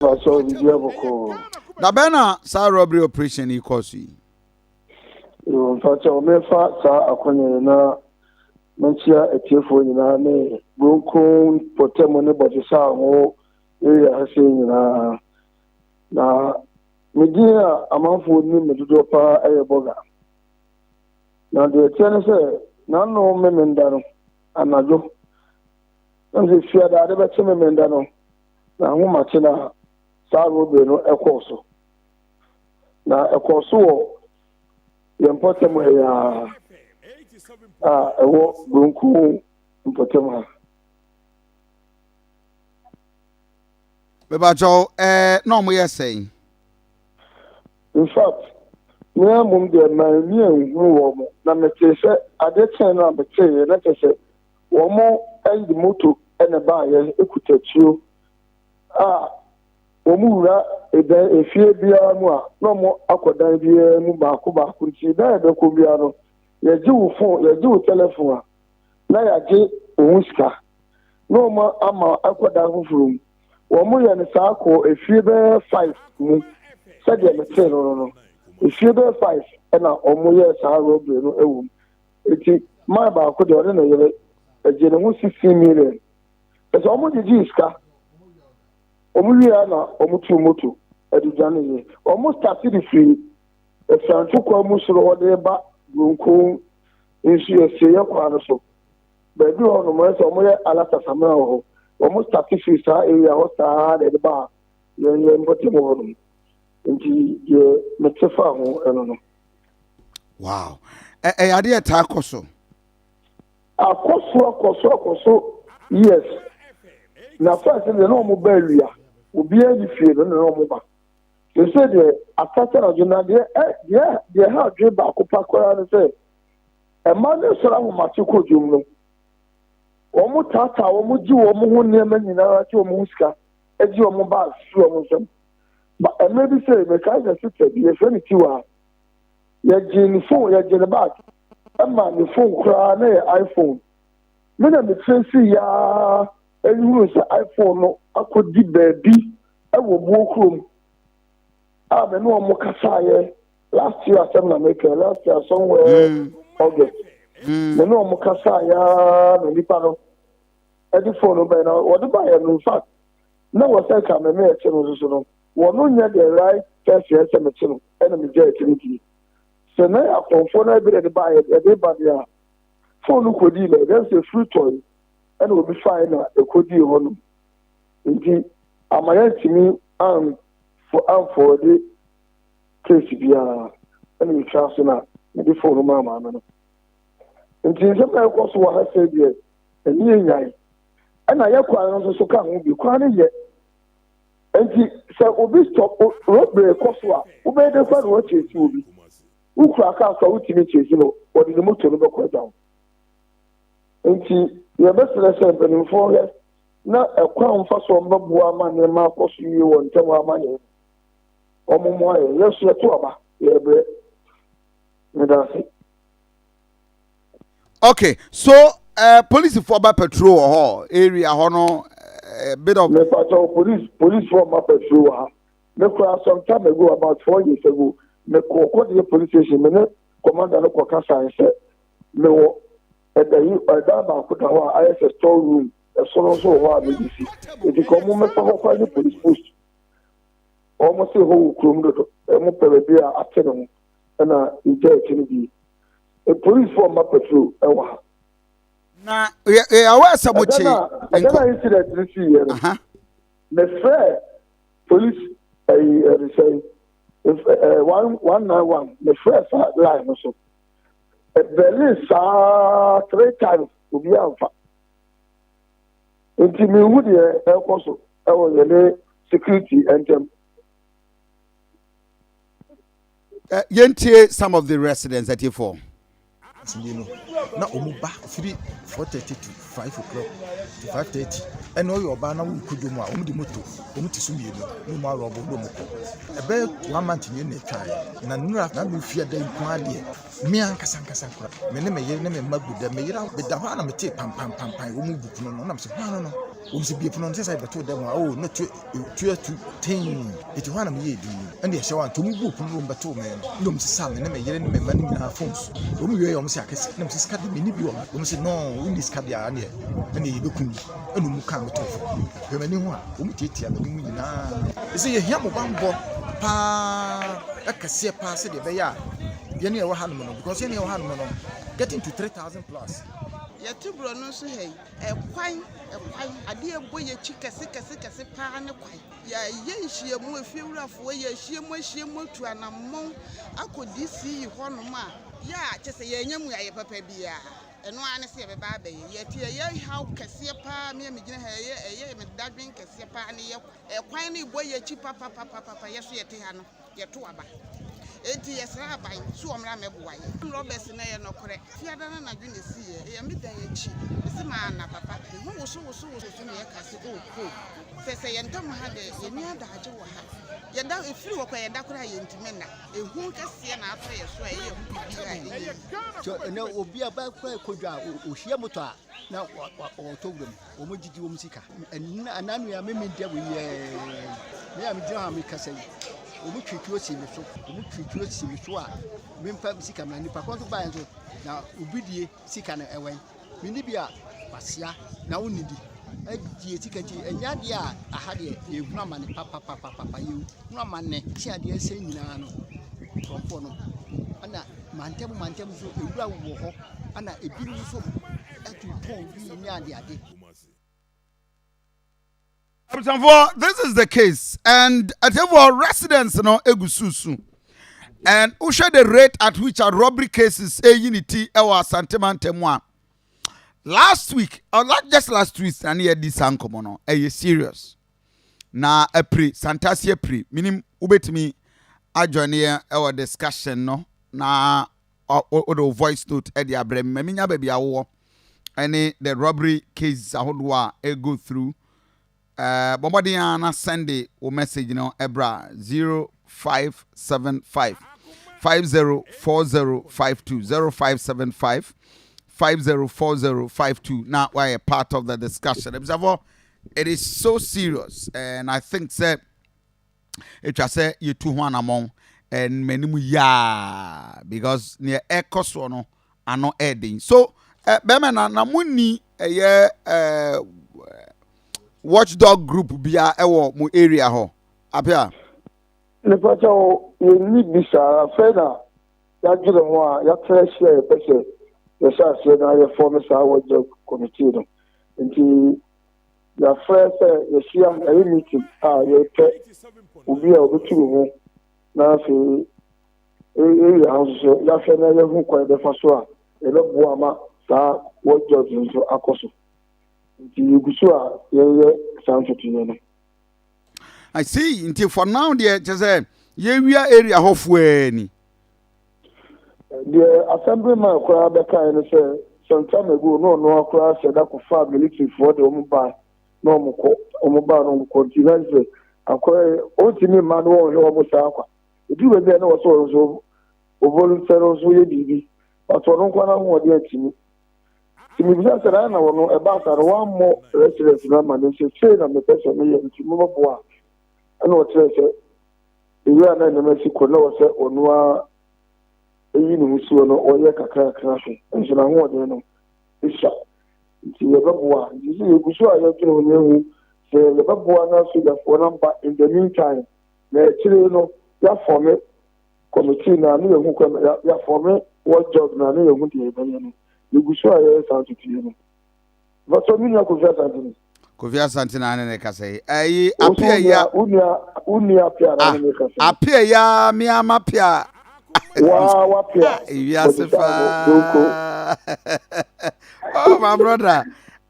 So the Diaboko. Dabena, sa robbery operation ikosi. You fact, me fa sa akonya na mentia etiefo nyina ne Bronkron potemo ne body sa ho area hase nyina na media amanfo ni medodo pa boga. Na de tiene se na no memenda no anajo. Nze fia da de be che memenda no na ho mache na sa robbery no ekoso. Na ekoso yempotemo ya ewo Bronkron impotemo. Bebajo no mo yesay. In fact, me mum de man ni enhuru wo na mete se ade chen na mete na tese wo mo end moto ene ba ye ekutachuo omura ebe efie bia mu a no mo akodan bia mu ba ko nti da ebe ko bia no ye ji wo phone ye ji wo telephone na ya ji ohun sika no mo ama akodan fufuru wo mo ye ne sa ko efie be 5 mu said the mete no efie be 5 na omo ye sa robbery no ewu eti ma ba ko de ore na yere eje ne mu 16 million so omo ji sika omulia na omutu moto edujane ye almost started the free e santu kwa musoro wode ba Bronkron nsu ese ye kwa no so be bi ono mo so mo ye alata samra ho almost started free sa area ho sa de ba ye mboti mo no nti ye metefa ho eno no. Wow. Ade eta akoso yes na first the no mo ba ria obi a fie no no mo ba they say the attached original they have dream ba ko pakora no say e man so ra ma ti ko dum no o mo tata o mo ji o mo ho ne ma nyina ti o mo sika e ji o mo ba su o mo sem ba e maybe say me kaจะsister bi e fani ti wa ya ji ni phone ya ji ne ba e ma ni phone kra na iPhone me na me tracy ya enyuru se iPhone no akodi baabi ewo Bronkron me no mo kasa ye last year somewhere August me no mo kasa ya me nipa no edi phone no be na wo de ba ye no in fact na wo say ka me e che no so no wo no nya the right first year se me che no e na me je activity so na ya phone na be de ba ye de ba dia phone ko di le there's a free toy and will be fine na e ko di ho no nti amaya timi for the case bia and we trust na the phone mama no nti se ba ko so wa say bia eni nyai ana yakwa no so ka ho bi kwa ne ye nti se obi stop robbery ko so a wo be de kwa no chesi obi ukura ka so utimi chesi no wo de moto no be ko down nti ye be se benimfo he na ekwa mfa so mbabua ma ne ma akoso yi won tem ama ne omomo aye yesu eto aba ye bre me da se. Okay, so police for patrol ho area ho no bit of me patrol police for my patrol ha me kwa some time ago about 4 years ago me ko the police station me commander no ko kasa say me wo edayi ba ko ta ho ISS store room so ho ABC e ko mo me fa ho kwa police post almost a whole room do mo pere bi a atene ho na ije chini bi a police for my patrol e wa na awa samuchi incident this year the fair police say 191 the first line so Berlin sa 3 times to be alpha. Until me would also I was security and yentie some of the residents at for na omuba 4:30 to 5 o'clock to 5:30 and all your banner will could do more the moto omutisumi no more robo no mo ebe 1 month ni na try na nura na me fia da nko ade me ankasa kura me ne me yere ne me maguda me yira be da ho na me te pam omu buku no na me se no si be pronounce say beto dem oh no to tin it wana me yedi and dey show to me bu punu beto me no me sa me na me yere me mani na phones o me we yo me say akese na me say skadi me ni bi o me say no we ni skadi a na e ye bekun enu mu kan beto fo me ni ho a o me titia me mu nyina e say ye hia mo bambo pa akase pa se de be ya ye ne e wa hanom no because ye ne e wa hanom no getting to 3,000 plus. Yatibro no so hey kwan ade ebo ye chikase kase pa ne kwan ya ye nhie mu efiwurafo ye ahie mu tu anamon akodi si ho no ma ya chese ye nyam ya ye papa bia eno ane se be ba ba ye tie ye how kase pa me gina ha ye me dadwen kase pa ne ye kwan ne ebo ye chi papa ye so ye te ha no ye to aba enti yesra ban so omra meboaye Roberts na ye nokore fiada na dwene sie ye medan ye chi se ma na papa ho wo so me ye kase se ye ntam ha de ye ni adaje wo ha ye da efiri wo kwa ye da kora ye ntime na ehu kase na afa ye so ye hu bibia so na obi aba kwa kodwa o hie moto a na o togum o mo gigi wo musika ananu ya memedia wo ye me ya me dia ha me kase omu twitwo si me so a mempa sika na nipa kon to ba enso na obidie sika na ewen mini bia basia na wonidi adie sika ti enya de a ahade ye hunu amane papa ye hunu amane ti ade ese nyina no konfo no ana mantem so ewura wo ho ana ebiru so atu pon bi nya ade This is the case, and at our residents, egususu, and usha the rate at which our robbery cases a unity our sentiment temwa. Last week, or not just last week, and here this Akoma a serious. Na a Santasia meaning ubetimi adjoin here our discussion no na or voice note Eddie Abrem, Meminya baby awo, any the robbery case I would go through. Bombadiana Sunday or message Ebra 0575 504052 0575 504052. Now we're a part of the discussion. It is so serious, and I think that it was say you two one among and many because near Ecosono are not adding. So Bemana Namuni watchdog group bia ewo mu area ho apia ne pacho ye ni bisa feda ya jure ho a ya trash ya pese ya sha se na ya form sa watchdog committee no nti ya fresh ya shia ya meeting ya pe obi a obeturu ho na fe area house so ya fe na ya hu kwa de fa so a e lo bo ama sa watchdog so akoso. I see. Until for now, dear, just say we are area halfway. The assemblyman crowd and say some time ago, no crowd said that could far military for the Omuba, no Omuba, continue. I call ultimate man or almost aqua. If you were there, no so voluntary also, you but for no one more dear to me. If you just said I know about one more resident number, they say, I'm the person to move up. I know what I say. You are in Mexico, no, say, or no, you know, or Yaka crashing. And so I want to know. It's shot. It's your Babua. You see, you show you say the Babua now see the phone number in the meantime. Actually, you form it. Committee now, you form it. What job now, you want to you go show your sound to you. But so many Kofia Santini. Kofia Santina and Ekase. Appear ya unia appear and Ekase. Appear ya miamapia. Wow, appear. Yes, oh, my brother.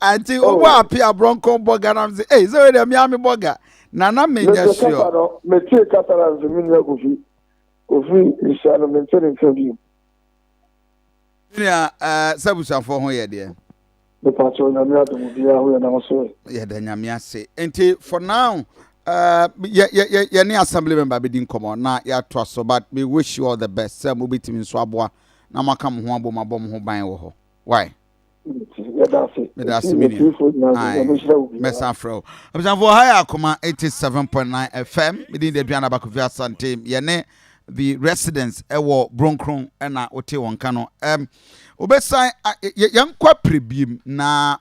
Until appear Bronkron Boganam say, hey, so the Miami Boga. Nana made ya sure. Metia Catalan, the Minia Kofi is a maintaining for you. Sabusa for her, dear. The patron and the also. Yeah, the Yamia say. And for now, any assembly member didn't come on. Now, yeah, trust so, but we wish you all the best. Some will be to me Swabwa. Now, I come home, my bomb who buy. Why? Yeah, That's meaning. Mesafro. Observe higher Akoma 87.9 FM. Within the Biana Bakuvia Sante. Yene the residents ewo Bronkron ena ote wankano. Obesai young kwa prebim na